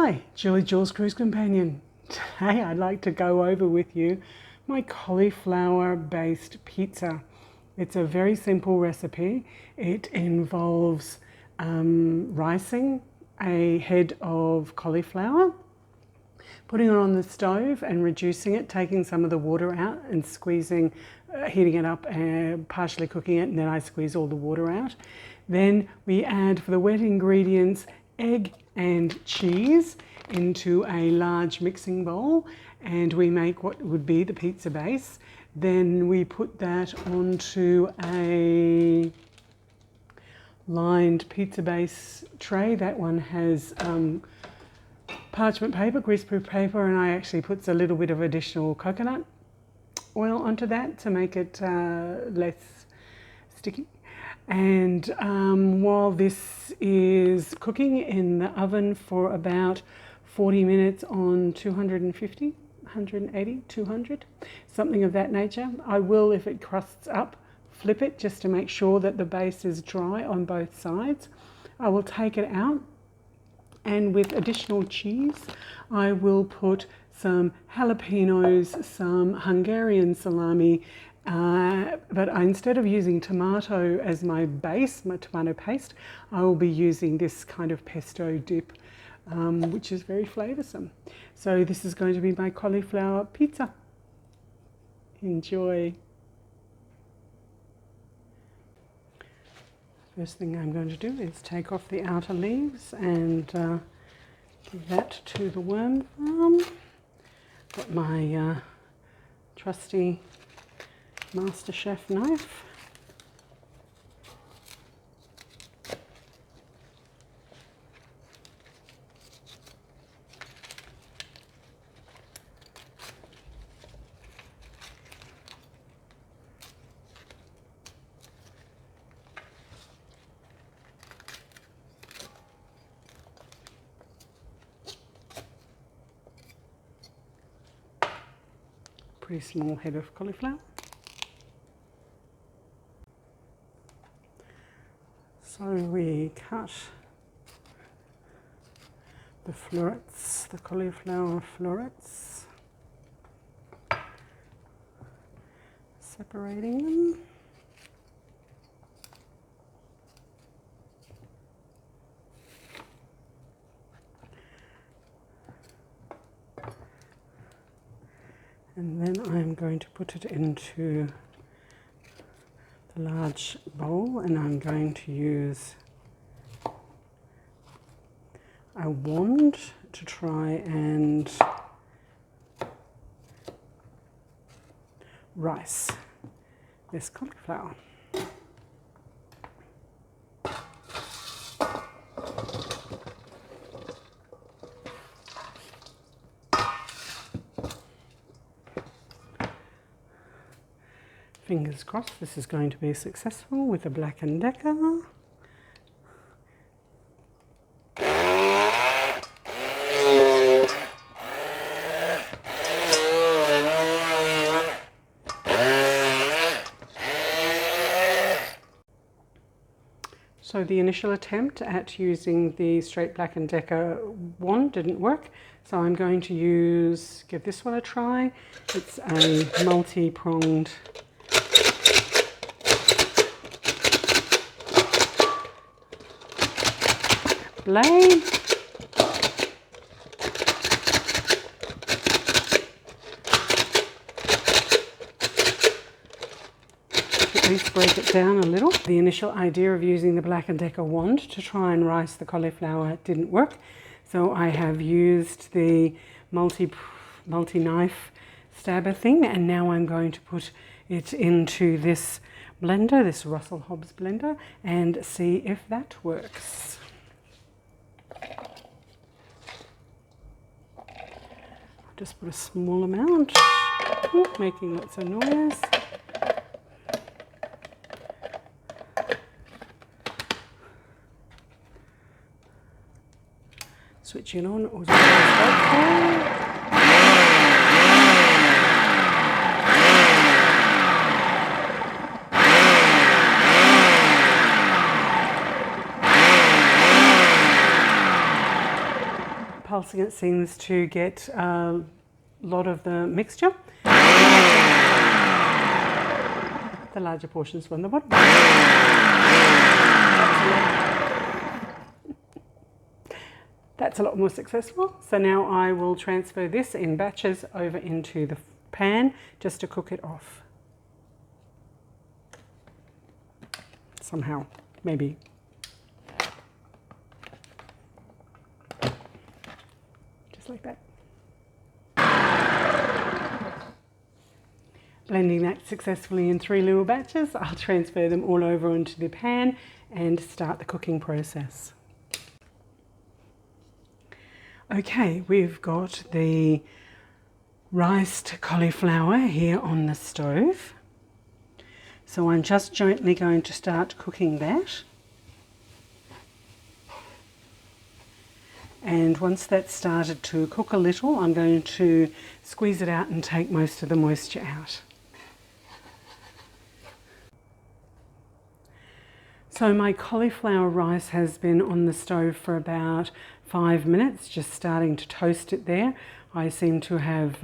Hi, Jules Cruise Companion. Today I'd like to go over with you my cauliflower-based pizza. It's a very simple recipe. It involves ricing a head of cauliflower, putting it on the stove and reducing it, taking some of the water out and squeezing, heating it up and partially cooking it, and then I squeeze all the water out. Then we add, for the wet ingredients, egg and cheese into a large mixing bowl, and we make what would be the pizza base. Then we put that onto a lined pizza base tray. That one has parchment paper, greaseproof paper, and I actually put a little bit of additional coconut oil onto that to make it less sticky. And while this is cooking in the oven for about 40 minutes on 250, 180, 200, something of that nature, I will, if it crusts up, flip it just to make sure that the base is dry on both sides. I will take it out, and with additional cheese, I will put some jalapeños, some Hungarian salami, but instead of using tomato as my base, my tomato paste, I will be using this kind of pesto dip, which is very flavoursome. So this is going to be my cauliflower pizza. Enjoy. First thing I'm going to do is take off the outer leaves and give that to the worm farm. Got my trusty MasterChef knife. Pretty small head of cauliflower. So we cut the florets, the cauliflower florets, separating them. And then I'm going to put it into the large bowl, and I'm going to use a wand to try and rice this cauliflower. Fingers crossed this is going to be successful with a Black & Decker. So the initial attempt at using the straight Black & Decker wand didn't work, so I'm going to give this one a try. It's a multi-pronged blade. At least break it down a little. The initial idea of using the Black & Decker wand to try and rice the cauliflower didn't work, so I have used the multi-knife stabber thing, and now I'm going to put it into this blender, this Russell Hobbs blender, and see if that works. Just put a small amount, making lots of noise. Switch it on, or pulsing it seems to get a lot of the mixture. The larger portions from the bottom. That's a lot more successful. So now I will transfer this in batches over into the pan just to cook it off. Somehow, maybe. Just like that. Blending that successfully in 3 little batches, I'll transfer them all over onto the pan and start the cooking process. Okay, we've got the riced cauliflower here on the stove. So I'm just gently going to start cooking that. And once that's started to cook a little, I'm going to squeeze it out and take most of the moisture out. So my cauliflower rice has been on the stove for about 5 minutes, just starting to toast it there. I seem to have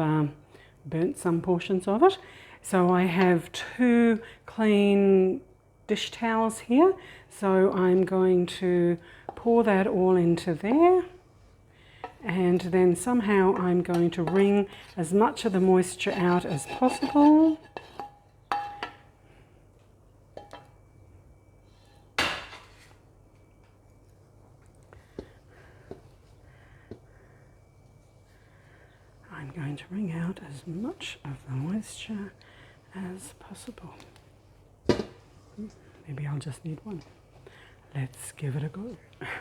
burnt some portions of it. So I have 2 clean dish towels here. So I'm going to pour that all into there. And then somehow I'm going to wring as much of the moisture out as possible. I'm going to wring out as much of the moisture as possible. Maybe I'll just need one. Let's give it a go.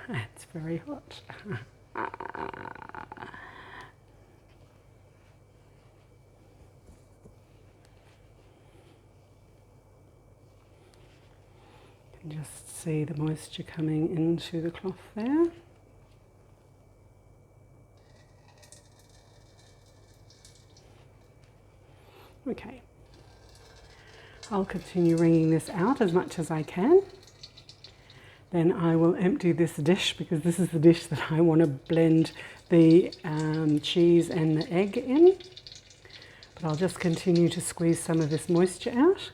It's very hot. You can just see the moisture coming into the cloth there. Okay, I'll continue wringing this out as much as I can. Then I will empty this dish because this is the dish that I want to blend the cheese and the egg in. But I'll just continue to squeeze some of this moisture out.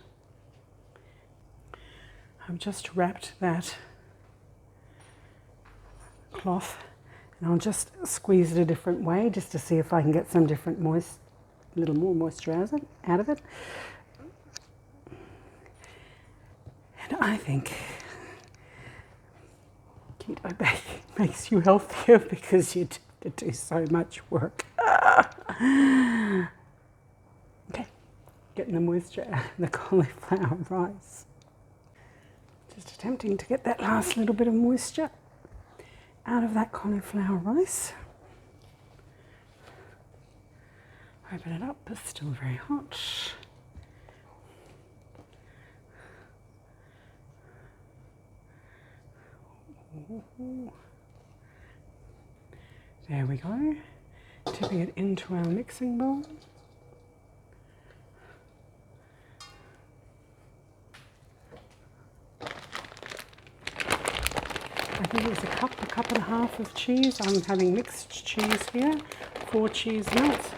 I've just wrapped that cloth and I'll just squeeze it a different way just to see if I can get some different little more moisture out of it. And I think keto baking makes you healthier because you have to do so much work. Okay, getting the moisture out of the cauliflower rice. Just attempting to get that last little bit of moisture out of that cauliflower rice. Open it up, it's still very hot. There we go. Tipping it into our mixing bowl. I think it's a cup and a half of cheese. I'm having mixed cheese here, 4 cheese melts.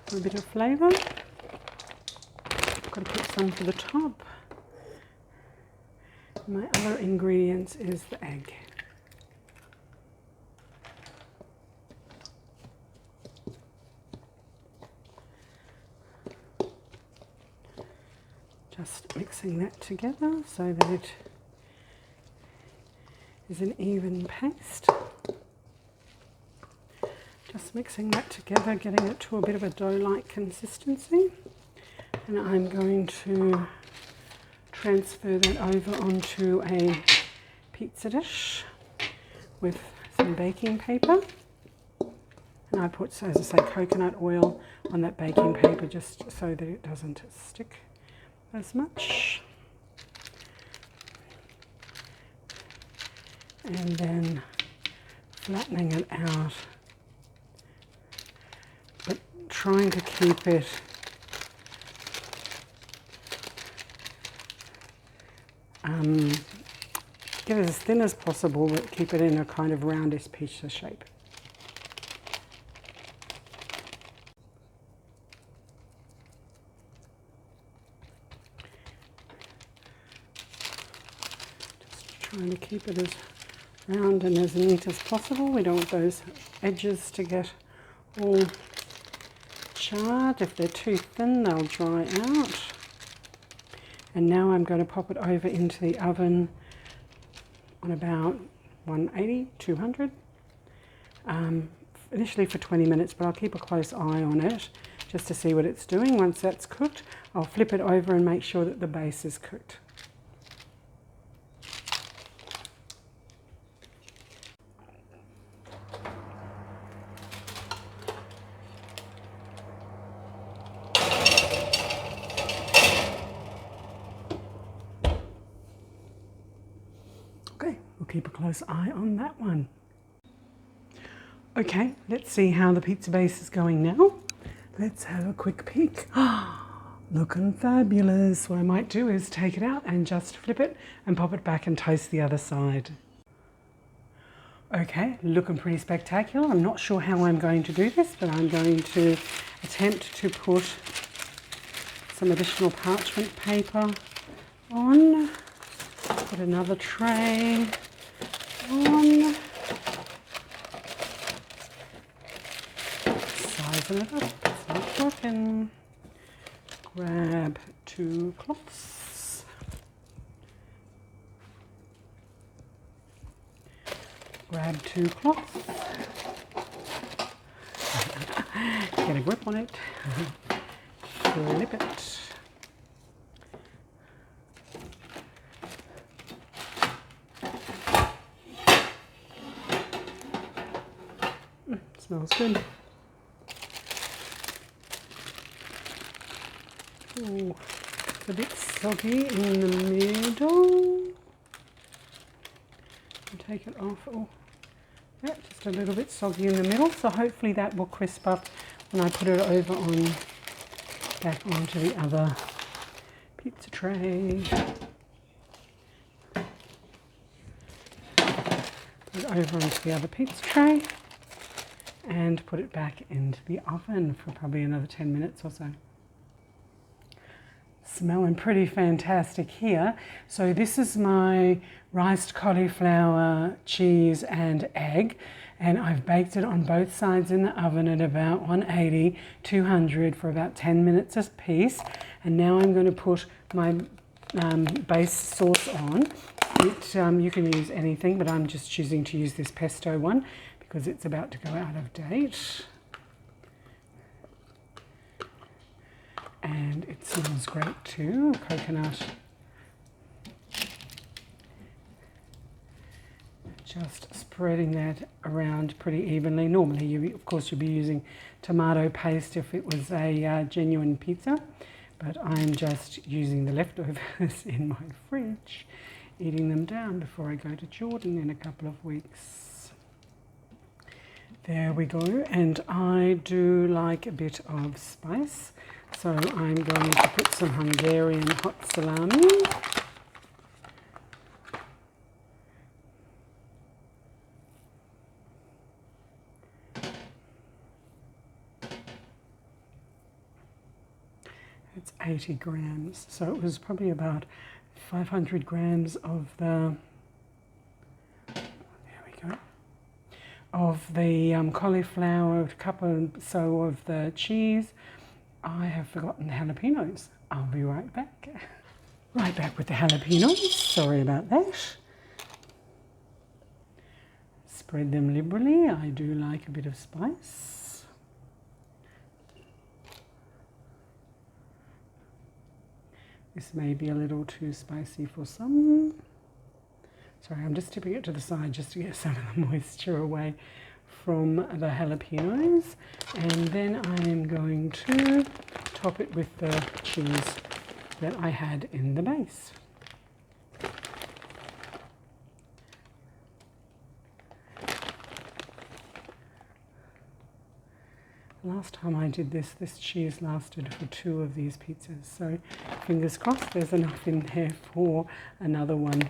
For a bit of flavour. Got to put some for the top. My other ingredients is the egg. Just mixing that together so that it is an even paste. Just mixing that together, getting it to a bit of a dough-like consistency. And I'm going to transfer that over onto a pizza dish with some baking paper. And I put, as I say, coconut oil on that baking paper just so that it doesn't stick as much. And then flattening it out, but trying to keep it get it as thin as possible, but keep it in a kind of roundish pizza shape. Trying to keep it as round and as neat as possible. We don't want those edges to get all charred. If they're too thin, they'll dry out. And now I'm going to pop it over into the oven on about 180, 200. Initially for 20 minutes, but I'll keep a close eye on it just to see what it's doing. Once that's cooked, I'll flip it over and make sure that the base is cooked. Okay, we'll keep a close eye on that one. Okay, let's see how the pizza base is going now. Let's have a quick peek. Looking fabulous. What I might do is take it out and just flip it and pop it back and toast the other side. Okay, looking pretty spectacular. I'm not sure how I'm going to do this, but I'm going to attempt to put some additional parchment paper on. Put another tray on. Sizen it up, it's not working. Grab 2 cloths. Grab 2 cloths. Get a grip on it. Flip it. Smells good. Ooh, it's a bit soggy in the middle. Take it off. Oh, yeah, just a little bit soggy in the middle. So hopefully that will crisp up when I put it over on back onto the other pizza tray. Put it over onto the other pizza tray and put it back into the oven for probably another 10 minutes or so. Smelling pretty fantastic here. So this is my riced cauliflower, cheese and egg, and I've baked it on both sides in the oven at about 180, 200 for about 10 minutes a piece. And now I'm going to put my base sauce on. You can use anything, but I'm just choosing to use this pesto one because it's about to go out of date. And it smells great too, coconut. Just spreading that around pretty evenly. Normally, of course, you'd be using tomato paste if it was a genuine pizza, but I'm just using the leftovers in my fridge, eating them down before I go to Jordan in a couple of weeks. There we go, and I do like a bit of spice. So I'm going to put some Hungarian hot salami. It's 80 grams, so it was probably about 500 grams of the, there we go, of the cauliflower, a cup or so of the cheese. I have forgotten the jalapeños. I'll be right back. Right back with the jalapeños. Sorry about that. Spread them liberally. I do like a bit of spice. This may be a little too spicy for some. Sorry, I'm just tipping it to the side just to get some of the moisture away from the jalapeños, and then I am going to top it with the cheese that I had in the base. Last time I did this cheese lasted for 2 of these pizzas, so fingers crossed there's enough in there for another one.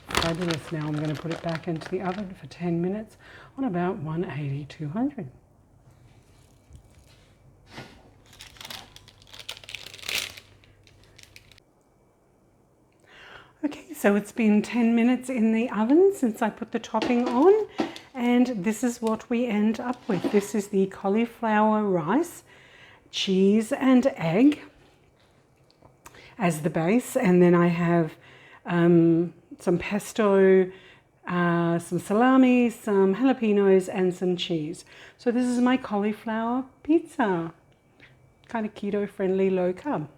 Fabulous. Now I'm going to put it back into the oven for 10 minutes on about 180, 200. Okay, so it's been 10 minutes in the oven since I put the topping on, and this is what we end up with. This is the cauliflower rice, cheese and egg as the base, and then I have some pesto, some salami, some jalapeños and some cheese. So this is my cauliflower pizza, kind of keto-friendly, low-carb.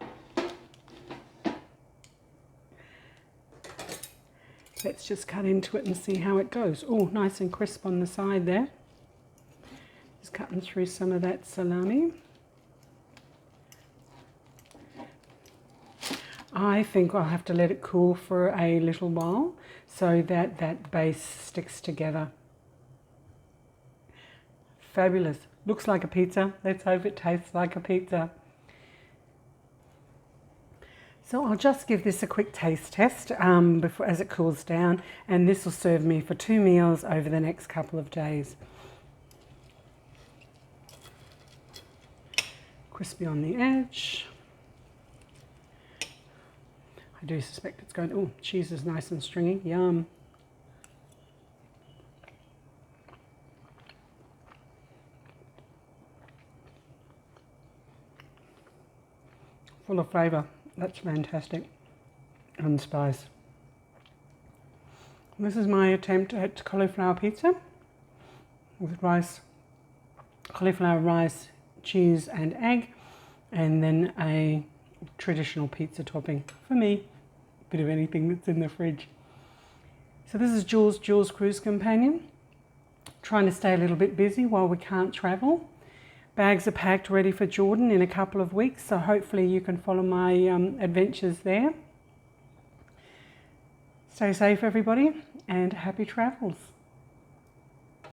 Let's just cut into it and see how it goes. Oh, nice and crisp on the side there. Just cutting through some of that salami. I think I'll have to let it cool for a little while so that that base sticks together. Fabulous. Looks like a pizza. Let's hope it tastes like a pizza. So I'll just give this a quick taste test before, as it cools down, and this will serve me for 2 meals over the next couple of days. Crispy on the edge. I do suspect it's going, oh, cheese is nice and stringy, yum. Full of flavour. That's fantastic. And spice. This is my attempt at cauliflower pizza with rice, cauliflower rice, cheese and egg, and then a traditional pizza topping for me. A bit of anything that's in the fridge. So this is Jules Cruise Companion. Trying to stay a little bit busy while we can't travel. Bags are packed ready for Jordan in a couple of weeks, so hopefully you can follow my adventures there. Stay safe, everybody, and happy travels.